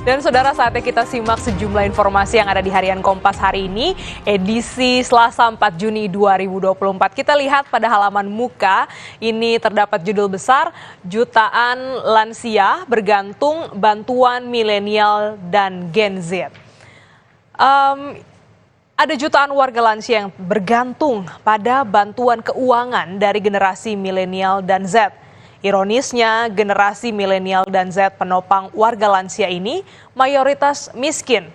Dan saudara, saatnya kita simak sejumlah informasi yang ada di Harian Kompas hari ini, edisi Selasa 4 Juni 2024. Kita lihat pada halaman muka, ini terdapat judul besar, Jutaan Lansia Bergantung Bantuan Milenial dan Gen Z. Ada jutaan warga lansia yang bergantung pada bantuan keuangan dari generasi milenial dan Z. Ironisnya, generasi milenial dan Z penopang warga lansia ini mayoritas miskin.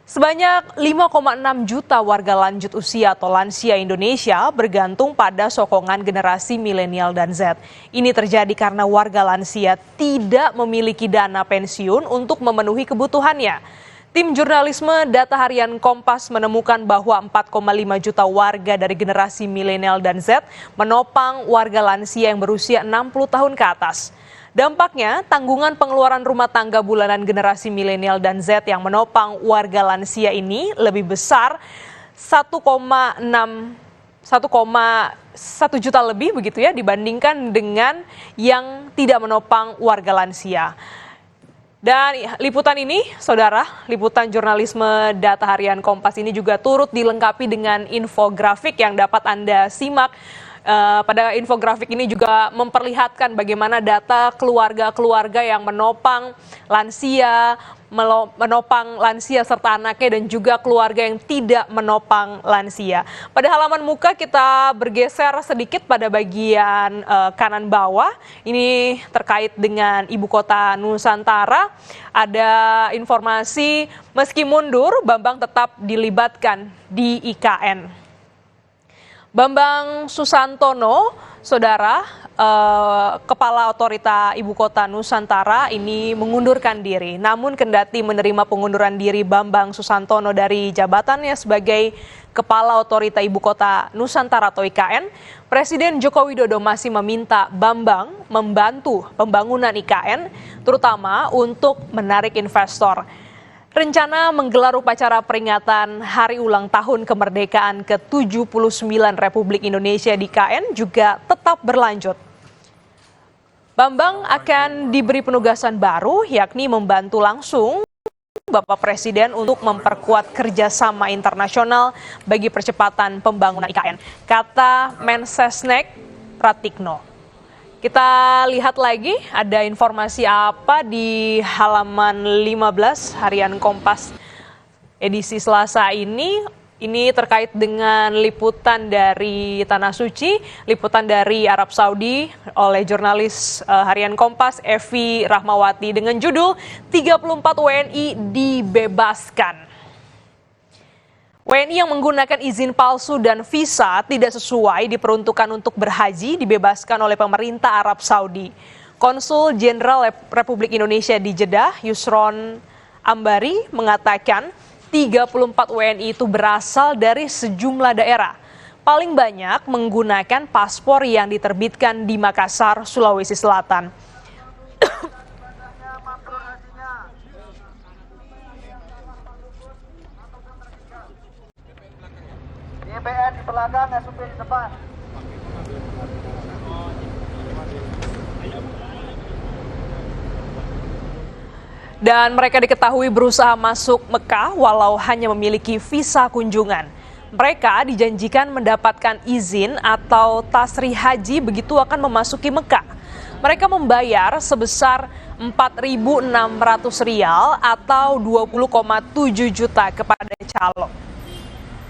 Sebanyak 5,6 juta warga lanjut usia atau lansia Indonesia bergantung pada sokongan generasi milenial dan Z. Ini terjadi karena warga lansia tidak memiliki dana pensiun untuk memenuhi kebutuhannya. Tim jurnalisme Data Harian Kompas menemukan bahwa 4,5 juta warga dari generasi milenial dan Z menopang warga lansia yang berusia 60 tahun ke atas. Dampaknya, tanggungan pengeluaran rumah tangga bulanan generasi milenial dan Z yang menopang warga lansia ini lebih besar 1,1 juta lebih begitu ya dibandingkan dengan yang tidak menopang warga lansia. Dan liputan ini, saudara, liputan jurnalisme Data Harian Kompas ini juga turut dilengkapi dengan infografik yang dapat Anda simak. Pada infografik ini juga memperlihatkan bagaimana data keluarga-keluarga yang menopang lansia serta anaknya dan juga keluarga yang tidak menopang lansia. Pada halaman muka kita bergeser sedikit pada bagian kanan bawah. Ini terkait dengan Ibu Kota Nusantara. Ada informasi meski mundur, Bambang tetap dilibatkan di IKN. Bambang Susantono, saudara, Kepala Otorita Ibu Kota Nusantara ini mengundurkan diri. Namun kendati menerima pengunduran diri Bambang Susantono dari jabatannya sebagai Kepala Otorita Ibu Kota Nusantara atau IKN, Presiden Joko Widodo masih meminta Bambang membantu pembangunan IKN, terutama untuk menarik investor. Rencana menggelar upacara peringatan Hari Ulang Tahun Kemerdekaan ke-79 Republik Indonesia di IKN juga tetap berlanjut. Bambang akan diberi penugasan baru, yakni membantu langsung Bapak Presiden untuk memperkuat kerjasama internasional bagi percepatan pembangunan IKN, kata Mensesnek Pratikno. Kita lihat lagi ada informasi apa di halaman 15 Harian Kompas edisi Selasa ini. Ini terkait dengan liputan dari Tanah Suci, liputan dari Arab Saudi oleh jurnalis Harian Kompas Evi Rahmawati dengan judul 34 WNI dibebaskan. WNI yang menggunakan izin palsu dan visa tidak sesuai diperuntukkan untuk berhaji dibebaskan oleh pemerintah Arab Saudi. Konsul Jenderal Republik Indonesia di Jeddah, Yusron Ambari, mengatakan 34 WNI itu berasal dari sejumlah daerah. Paling banyak menggunakan paspor yang diterbitkan di Makassar, Sulawesi Selatan. DPR di belakang, SUP di depan. Dan mereka diketahui berusaha masuk Mekah walau hanya memiliki visa kunjungan. Mereka dijanjikan mendapatkan izin atau tasrih haji begitu akan memasuki Mekah. Mereka membayar sebesar Rp4.600 atau 20,7 juta kepada calon.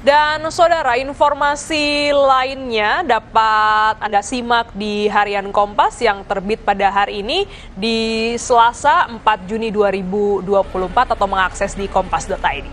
Dan saudara, informasi lainnya dapat Anda simak di Harian Kompas yang terbit pada hari ini di Selasa 4 Juni 2024 atau mengakses di kompas.id.